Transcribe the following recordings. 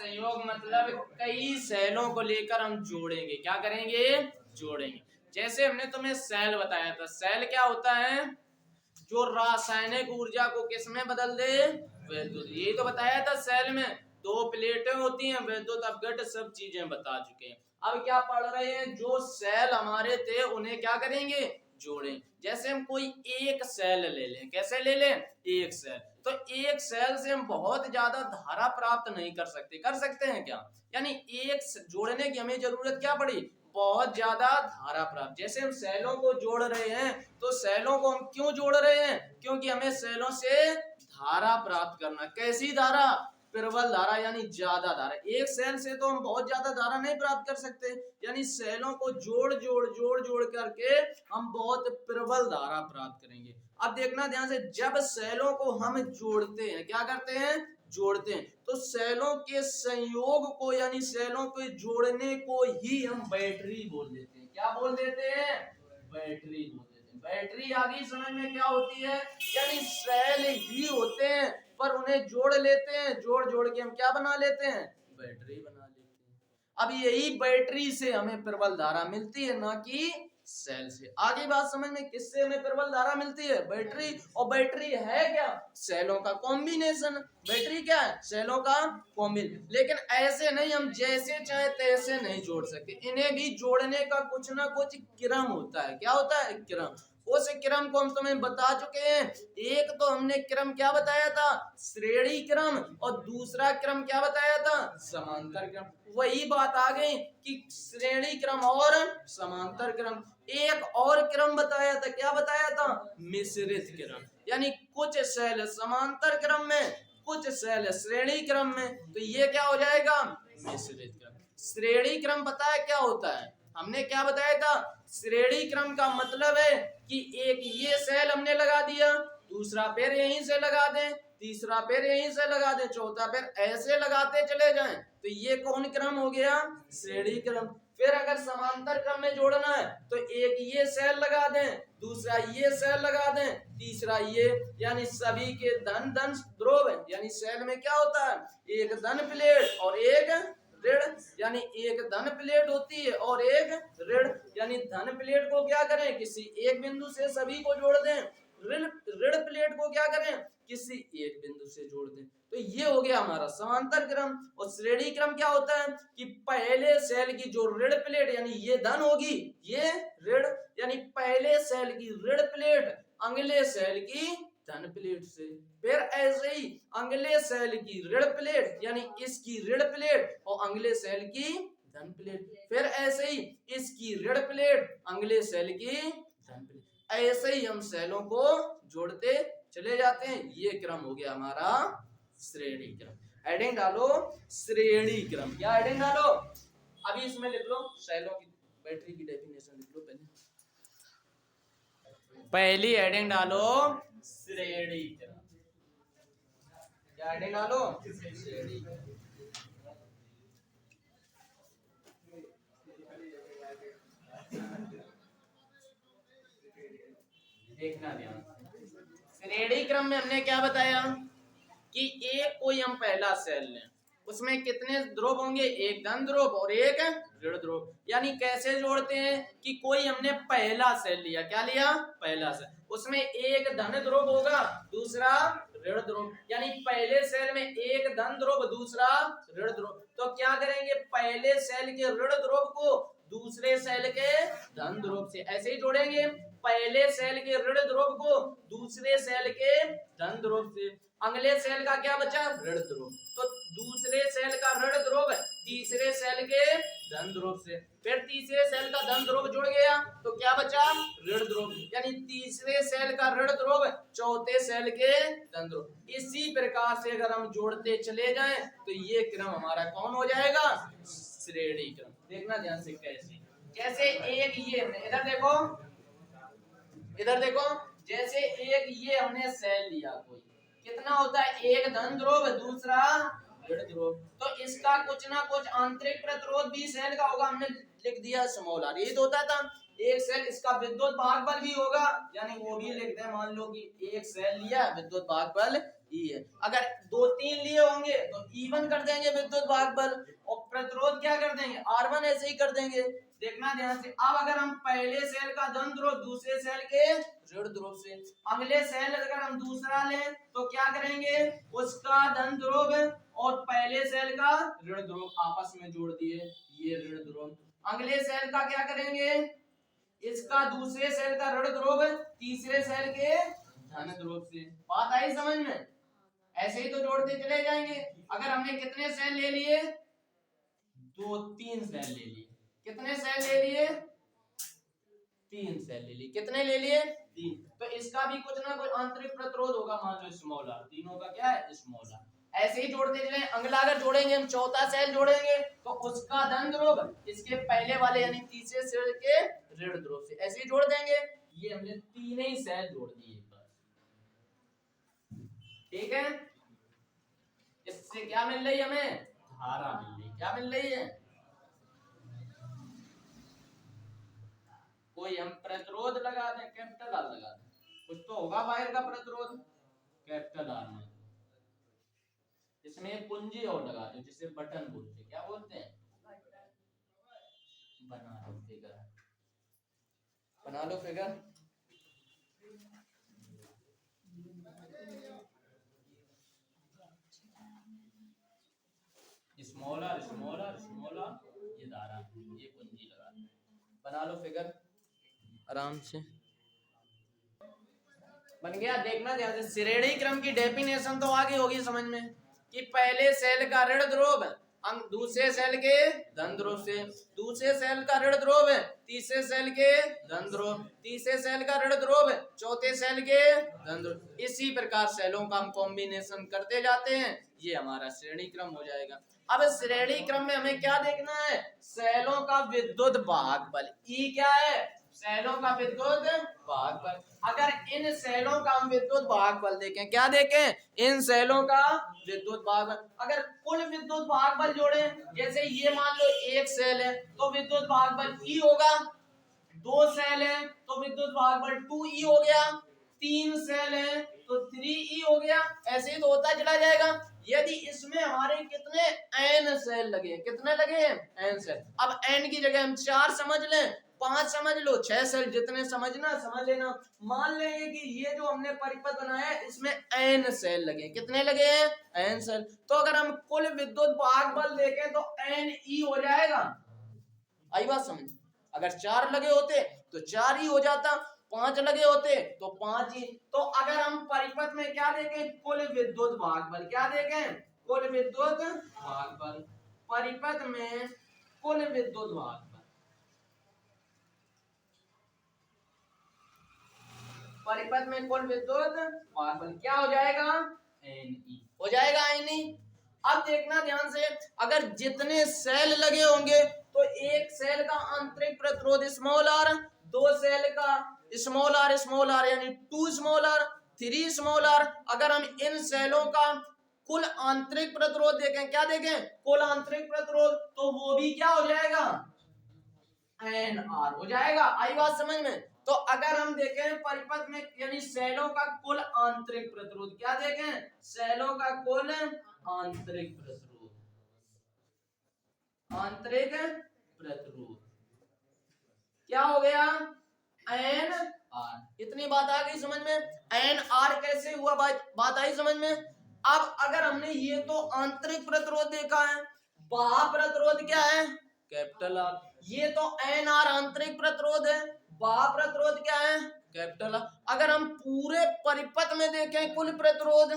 संयोग मतलब कई सेलों को लेकर हम जोड़ेंगे। क्या करेंगे? जोड़ेंगे। जैसे हमने तुम्हें सेल बताया था, सेल क्या होता है? जो रासायनिक ऊर्जा को किसमें बदल दे? विद्युत। यही तो बताया था सेल में दो प्लेटें होती हैं, विद्युत अपघट सब चीजें बता चुके हैं। अब क्या पढ़ रहे हैं? जो सेल हमारे थे उन्हें क्या करेंगे? जोड़ें। जैसे हम कोई एक सेल ले लें, कैसे ले लें? एक सेल। तो एक सेल से हम बहुत ज्यादा धारा प्राप्त नहीं कर सकते। कर सकते हैं क्या? यानी एक जोड़ने की हमें जरूरत क्या पड़ी? बहुत ज्यादा धारा प्राप्त। जैसे हम सेलों को जोड़ रहे हैं, तो सेलों को हम क्यों जोड़ रहे हैं? क्योंकि हमें सेलों से धारा प्राप्त करना। कैसी धारा? प्रबल धारा, यानी ज्यादा धारा। एक सेल से तो हम बहुत ज्यादा धारा नहीं प्राप्त कर सकते, यानी सेलों को जोड़ करके हम बहुत प्रबल धारा प्राप्त करेंगे। अब देखना ध्यान से, जब सेलों को हम जोड़ते हैं, क्या करते हैं? जोड़ते हैं, तो सेलों के संयोग को यानी सेलों के जोड़ने को ही हम बैटरी बोल देते हैं। क्या बोल देते हैं? बैटरी बोल देते हैं। बैटरी आगे समय में क्या होती है? यानी सेल ही होते हैं, पर उन्हें जोड़ लेते हैं, जोड़ के हम क्या बना लेते हैं? बैटरी बना लेते हैं। अब यही बैटरी से हमें प्रबल धारा मिलती है, ना कि सेल से। आगे बात समझ में, किससे हमें प्रबल धारा मिलती है? बैटरी। और बैटरी है क्या? सेलों का कॉम्बिनेशन। बैटरी क्या है? सेलों का कॉम्बिनेशन। लेकिन ऐसे नहीं, हम जैसे चाहे तैसे नहीं जोड़ सकते। इन्हें भी जोड़ने का कुछ ना कुछ क्रम होता है। क्या होता है? क्रम। उस क्रम को हम तुम्हें बता चुके हैं। एक तो हमने क्रम क्या बताया था? श्रेणी क्रम। और दूसरा क्रम क्या बताया था? समांतर क्रम। वही बात आ गई कि श्रेणी क्रम और समांतर क्रम। एक और क्रम बताया था, क्या बताया था? मिश्रित क्रम। यानी कुछ सेल समांतर क्रम में, कुछ सेल श्रेणी क्रम में, तो ये क्या हो जाएगा? मिश्रित क्रम। श्रेणी क्रम पता है क्या होता है? हमने क्या बताया था? श्रेणी क्रम का मतलब है कि एक ये सेल हमने लगा दिया, दूसरा पैर यहीं से लगा दें, तीसरा पैर यहीं से लगा दें, चौथा पैर ऐसे लगाते चले जाएं, तो ये कौन क्रम हो गया? श्रेणी क्रम। फिर अगर समांतर क्रम में जोड़ना है तो एक ये सेल लगा दें, दूसरा ये सेल लगा दें, तीसरा ये, यानी सभी के धन धन ध्रुव है। यानी सेल में क्या होता है? एक धन प्लेट और एक ऋण, यानी एक धन प्लेट होती है और एक ऋण। यानी धन प्लेट को क्या करें? किसी एक बिंदु से सभी को जोड़ दें। ऋण प्लेट को क्या करें? किसी एक बिंदु से जोड़ दें। तो ये हो गया हमारा समांतर क्रम। और श्रेणी क्रम क्या होता है? कि पहले सेल की जो ऋण प्लेट, यानी ये धन होगी, ये ऋण, यानी पहले सेल की ऋण प्लेट अगले सेल की धन प्लेट से। फिर ऐसे ही अगले सेल की ऋण प्लेट, यानी इसकी ऋण प्लेट और अगले सेल की धन प्लेट। फिर ऐसे ही इसकी ऋण प्लेट अगले सेल की धन प्लेट। ऐसे ही हम सेलों को जोड़ते चले जाते हैं। ये क्रम हो गया हमारा श्रेणी क्रम। हेडिंग डालो श्रेणी क्रम। क्या हेडिंग डालो? अभी इसमें लिख लो सेलों की बैटरी की डेफिनेशन लिख लो। पहली हेडिंग डालो श्रेणी क्रम। क्या हेडिंग डालो? श्रेणी क्रम। देखना ध्यान। श्रेणी क्रम में हमने क्या बताया? कि एक कोई हम पहला सेल लें, उसमें कितने ध्रुव होंगे? एक धन ध्रुव और एक ऋण ध्रुव। यानी कैसे जोड़ते हैं? कि कोई हमने पहला सेल लिया, क्या लिया? पहला सेल, उसमें एक धन ध्रुव होगा, दूसरा ऋण ध्रुव। यानी पहले सेल में एक धन ध्रुव, दूसरा ऋण ध्रुव। तो क्या करेंगे? पहले सेल के ऋण ध्रुव को दूसरे सेल के धन ध्रुव से ऐसे ही जोड़ेंगे। पहले सेल के ऋण ध्रुव को दूसरे सेल के धन ध्रुव से। अगले सेल का क्या बचा? ऋण ध्रुव। तो दूसरे सेल का ऋण ध्रुव तीसरे सेल के धन ध्रुव से। फिर तीसरे सेल का धन ध्रुव जुड़ गया तो क्या बचा? ऋण ध्रुव। यानी तीसरे सेल का ऋण ध्रुव चौथे सेल के धन ध्रुव। इसी प्रकार से अगर हम जोड़ते चले जाएं तो ये क्रम हमारा कौन हो जाएगा? श्रेणी क्रम। देखना ध्यान से कैसे। जैसे एक ये इधर देखो, इधर देखो, जैसे एक ये हमने सेल लिया, कोई कितना होता है? एक धन ध्रुव, दूसरा ऋण ध्रुव। तो इसका कुछ ना कुछ आंतरिक प्रतिरोध भी सेल का होगा। हमने लिख दिया स्मॉल आर। ये तो होता था एक सेल, इसका विद्युत भागबल भी होगा, यानी वो भी लिखते हैं। मान लो कि एक सेल लिया, विद्युत भागबल ई है। अगर 2-3 लिए होंगे तो E1 कर देंगे विद्युत भाग बल, और प्रतिरोध क्या कर देंगे R1 ऐसे ही कर देंगे। देखना ध्यान से, अब अगर हम पहले सेल का धन ध्रुव दूसरे सेल के ऋण ध्रुव से, अगले सेल अगर हम दूसरा लें तो क्या करेंगे, उसका धन ध्रुव और पहले सेल का ऋण ध्रुव आपस में जोड़ दिए, ये ऋण ध्रुव। अगले सेल का क्या करेंगे, इसका दूसरे सेल का ऋण ध्रुव तीसरे सेल के धन ध्रुव से। बात आई समझ में? ऐसे ही तो जोड़ते चले जाएंगे। अगर हमने कितने सेल ले लिए, 2-3 सेल ले लिए। कितने सेल ले लिए, 3 सेल ले लिए। कितने ले लिए, 3। तो इसका भी कुछ ना कुछ आंतरिक प्रतिरोध होगा, मान लो स्मॉल आर, तीनों का क्या है स्मॉल आर। ऐसे ही जोड़ते चले। अगला अगर जोड़ेंगे हम, चौथा सेल जोड़ेंगे तो उसका धन ध्रुव इसके पहले वाले यानी तीसरे सेल के ऋण ध्रुव से, ऐसे ही जोड़ देंगे। ये हमने तीन ही सेल जोड़ दिए एक बार, ठीक है। इससे क्या मिल रही है हमें, धारा मिल रही। क्या मिल रही है, कोई हम प्रतिरोध लगा दें, कैपिटल आर लगा दें, कुछ तो होगा वायर का प्रतिरोध, कैपिटल आर में। इसमें एक कुंजी और लगा दो जिसे बटन बोलते हैं। क्या बोलते हैं, बना लो फिगर, बना लो फिगर। स्मॉलर स्मॉलर स्मॉलर, ये धारा, ये कुंजी लगा दो, बना लो फिगर आराम से। बन गया। देखना ध्यान से, श्रेणी क्रम की डेफिनेशन तो आगे होगी समझ में, कि पहले सेल का ऋण ध्रुव दूसरे सेल के धन ध्रुव से, दूसरे सेल का ऋण ध्रुव तीसरे सेल के धन ध्रुव, तीसरे सेल का ऋण ध्रुव चौथे सेल के धन ध्रुव। इसी प्रकार सेलों का हम कॉम्बिनेशन करते जाते हैं, ये हमारा श्रेणी क्रम हो जाएगा। अब श्रेणी क्रम में हमें क्या देखना है, सेलों का विद्युत भाग बल। ई क्या है, सेलों का विद्युत भाग बल। अगर इन सेलों का हम विद्युत भाग बल देखें, क्या देखें, इन सेलों का विद्युत भाग बल। अगर कुल विद्युत भाग बल जोड़े, जैसे ये मान लो एक सेल है तो विद्युत भाग बल ई होगा, 2 सेल है तो विद्युत भाग बल 2E हो गया, 3 सेल है तो 3E हो गया। ऐसे ही तो होता चला जाएगा। यदि इसमें हमारे कितने n सेल लगे, कितने लगे n सेल, अब n की जगह हम 4 समझ लें, 5 समझ लो, 6 सेल, जितने समझना समझ लेना। मान लेंगे कि ये जो हमने परिपथ बनाया है इसमें n सेल लगे। कितने लगे हैं, n सेल। तो अगर हम कुल विद्युत भाग बल देखें तो NE हो जाएगा। आई बात समझ? अगर 4 लगे होते तो 4 ही हो जाता, 5 लगे होते तो 5 ही। तो अगर हम परिपथ में क्या देखें, कुल विद्युत भाग बल, क्या देखें, कुल विद्युत भाग बल, परिपथ में कुल विद्युत भाग बल, परिपथ में कुल विद्युत भाग बल क्या हो जाएगा, NE हो जाएगा, NE। अब देखना ध्यान से, अगर जितने सेल लगे होंगे तो एक सेल का आंतरिक प्रतिरोध स्मॉल आर, 2 सेल का स्मॉल आर यानी 2 स्मॉल आर, 3 स्मॉल आर। अगर हम इन सेलों का कुल आंतरिक प्रतिरोध देखें, क्या देखें, कुल आंतरिक प्रतिरोध, तो वो भी क्या हो जाएगा, NR हो जाएगा। आई बात समझ में? तो अगर हम देखें परिपथ में यानी सेलों का कुल आंतरिक प्रतिरोध, क्या देखें, सेलों का कुल आंतरिक प्रतिरोध, आंतरिक प्रतिरोध क्या हो गया, NR। इतनी बात आ गई समझ में, NR कैसे हुआ, बात आई समझ में। अब अगर हमने ये तो आंतरिक प्रतिरोध देखा है, बाह्य प्रतिरोध क्या है, कैपिटल आर। ये तो NR आंतरिक प्रतिरोध है, बाह्य प्रतिरोध क्या है, कैपिटल आर। अगर हम पूरे परिपथ में देखें कुल प्रतिरोध,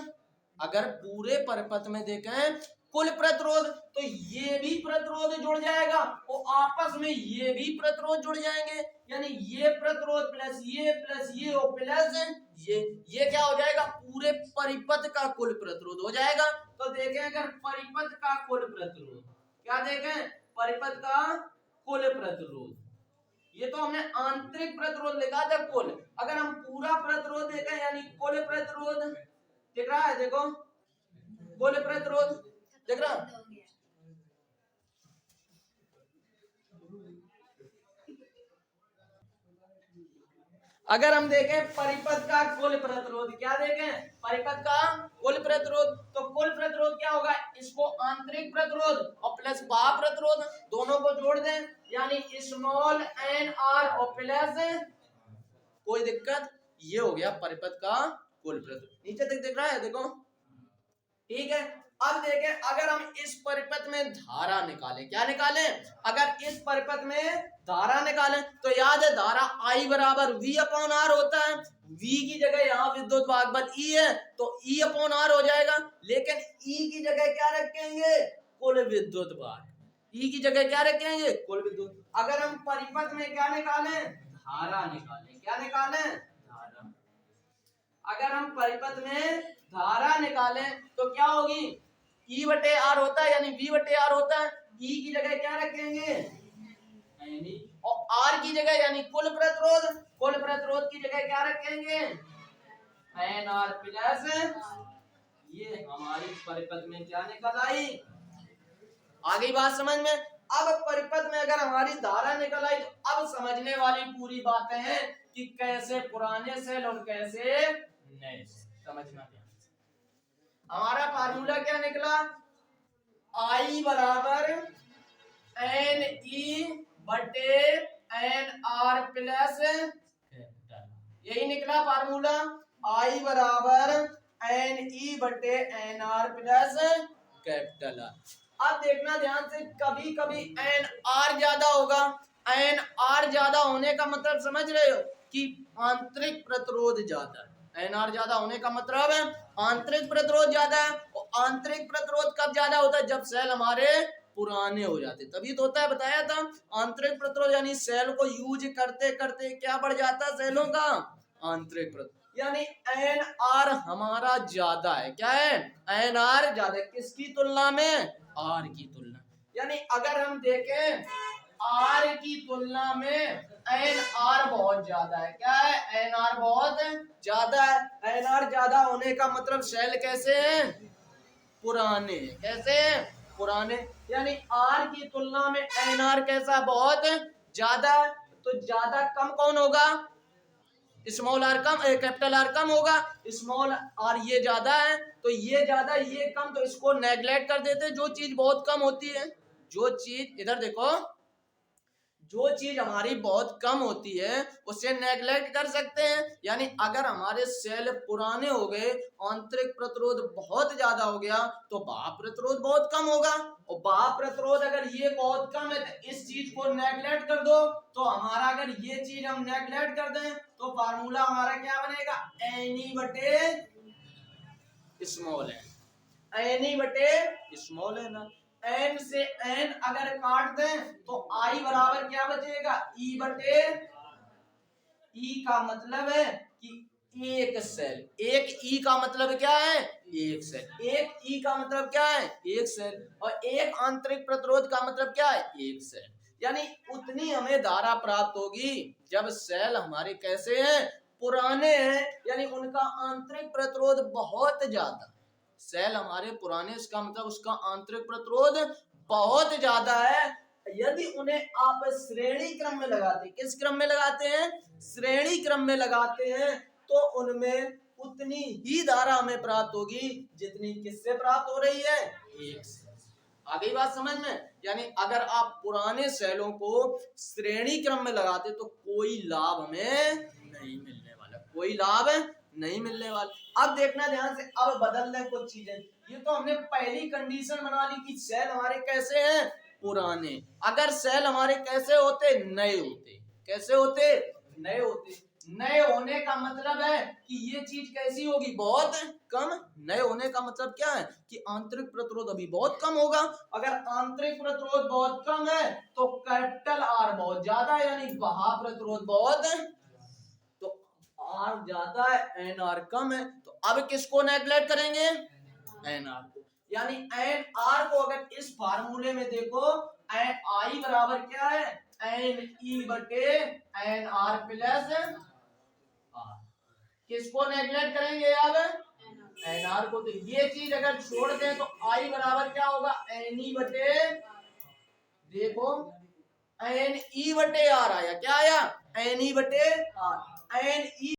अगर पूरे परिपथ में देखें कुल प्रतिरोध, तो ये भी प्रतिरोध जुड़ जाएगा और आपस में ये भी प्रतिरोध जुड़ जाएंगे, यानी ये प्रतिरोध प्लस ये और प्लस ये क्या हो जाएगा, पूरे परिपथ का कुल प्रतिरोध हो जाएगा। तो देखें अगर परिपथ का कुल प्रतिरोध, क्या देखें, परिपथ का कुल प्रतिरोध, ये तो हमने आंतरिक प्रतिरोध लिखा था कुल। अगर हम पूरा प्रतिरोध देखें यानी कुल प्रतिरोध, दिख रहा है, देखो कुल प्रतिरोध दिख रहा, अगर हम देखें परिपथ का कुल प्रतिरोध, क्या देखें परिपथ का कुल प्रतिरोध, तो कुल प्रतिरोध क्या होगा, इसको आंतरिक प्रतिरोध और प्लस बाह्य प्रतिरोध दोनों को जोड़ दें, यानी स्मॉल एन आर और प्लस, कोई दिक्कत, ये हो गया परिपथ का कुल प्रतिरोध। नीचे तक दिख रहा है, देखो ठीक है। अब देखें अगर हम इस परिपथ में धारा निकालें, क्या निकालें, अगर इस परिपथ में धारा निकालें तो याद है धारा I बराबर V अपॉन R होता है। V की जगह यहाँ विद्युत भागबल E है तो E अपॉन R हो जाएगा, लेकिन E की जगह क्या रखेंगे, कुल विद्युत भार। E की जगह क्या रखेंगे, कुल विद्युत। अगर हम परिपथ में क्या निकालें, धारा निकालें, क्या निकालें, धारा। अगर हम परिपथ में धारा निकालें तो क्या होगी, E बटे R होता है, यानी V बटे R होता है। E की जगह क्या रखेंगे, और R की जगह यानी कुल प्रतिरोध, कुल प्रतिरोध की जगह क्या रखेंगे, NR प्लस, ये हमारी परिपथ में क्या निकल आई, आ गई बात समझ में। अब परिपथ में अगर हमारी धारा निकल आई तो अब समझने वाली पूरी बातें हैं कि कैसे पुराने सेल और कैसे नए सेल, समझना ध्यान से। हमारा फार्मूला क्या निकला, I बराबर एन ई बटे एन आर प्लस, यही निकला फार्मूला, I बराबर एन ई बटे N R plus capital R. अब देखना ध्यान से, कभी कभी एन आर ज्यादा होगा, एन आर ज्यादा होने का मतलब समझ रहे हो कि आंतरिक प्रतिरोध ज्यादा है। एन आर ज्यादा होने का मतलब है आंतरिक प्रतिरोध ज्यादा है, और आंतरिक प्रतिरोध कब ज्यादा होता है, जब सेल हमारे पुराने हो जाते, तभी तो होता है, बताया था। आंतरिक प्रतिरोध यानी सेल को यूज करते करते क्या बढ़ जाता है सेलों का आंतरिक प्रतिरोध, यानी एन आर हमारा ज्यादा है, क्या है, एन आर ज्यादा है, किसकी तुलना में, आर की तुलना। यानी अगर हम देखें आर की तुलना में एन आर बहुत ज्यादा है, क्या है, एन आर बहुत ज्यादा है। एन आर ज्यादा होने का मतलब सेल कैसे हैं, पुराने, कैसे पुराने, यानी आर की तुलना में एन आर कैसा, बहुत ज्यादा। तो ज्यादा कम कौन होगा, स्मॉल आर कम, कैपिटल आर कम होगा, स्मॉल आर ये ज्यादा है, तो ये ज्यादा ये कम, तो इसको नेग्लेक्ट कर देते हैं। जो चीज बहुत कम होती है, जो चीज, इधर देखो, जो चीज हमारी बहुत कम होती है उसे नेग्लेक्ट कर सकते हैं। यानी अगर हमारे सेल पुराने हो गए, आंतरिक प्रतिरोध बहुत ज्यादा हो गया, तो बाह्य प्रतिरोध बहुत कम होगा, और बाह्य प्रतिरोध अगर ये बहुत कम है तो इस चीज को नेग्लेक्ट कर दो, तो हमारा अगर ये चीज हम नेग्लेक्ट कर दें तो फार्मूला हमारा क्या बनेगा, एनी बटे स्मॉल एन, एनी बटे स्मॉल एन। एन से एन अगर काट दें तो आई बराबर क्या बचेगा, ई बटे, ई का मतलब है कि एक सेल, एक ई का मतलब क्या है, एक सेल, एक ई का मतलब क्या है, एक सेल, और एक आंतरिक प्रतिरोध का मतलब क्या है, एक सेल। यानी उतनी हमें धारा प्राप्त होगी जब सेल हमारे कैसे हैं, पुराने हैं, यानी उनका आंतरिक प्रतिरोध बहुत ज्यादा। सेल हमारे पुराने, इसका मतलब उसका आंतरिक प्रतिरोध बहुत ज्यादा है। यदि उन्हें आप श्रेणी क्रम में लगाते, किस क्रम में लगाते हैं, श्रेणी क्रम में लगाते हैं, तो उनमें उतनी ही धारा हमें प्राप्त होगी जितनी किससे प्राप्त हो रही है, एक से। आ गई बात समझ में। यानी अगर आप पुराने सेलों को श्रेणी क्रम में लगाते तो कोई लाभ हमें नहीं मिलने वाला, कोई लाभ नहीं मिलने वाला। अब देखना ध्यान से, अब बदल लें कुछ चीजें। ये तो हमने पहली कंडीशन बना ली कि सेल हमारे कैसे हैं, पुराने। अगर सेल हमारे कैसे होते, नए होते, कैसे होते, नए होते। नए होने का मतलब है कि ये चीज कैसी होगी, बहुत कम। नए होने का मतलब क्या है कि आंतरिक प्रतिरोध अभी बहुत कम होगा। अगर आंतरिक प्रतिरोध बहुत कम है तो कैपिटल आर बहुत ज्यादा है, यानी बाह्य प्रतिरोध बहुत है, तो आर ज्यादा है एन आर कम है। तो अब किसको नेग्लेक्ट करेंगे, एन आर को। यानी एन आर को अगर इस फार्मूले में देखो, एन आई बराबर क्या है, एन ई बटे एन आर प्लस आर। किसको नेग्लेक्ट करेंगे अब, एन आर को। तो ये चीज अगर छोड़ दें तो आई बराबर क्या होगा, एन ई बटे, देखो एन ई बटे आर आया। क्या आया? एन ई बटे आर। N E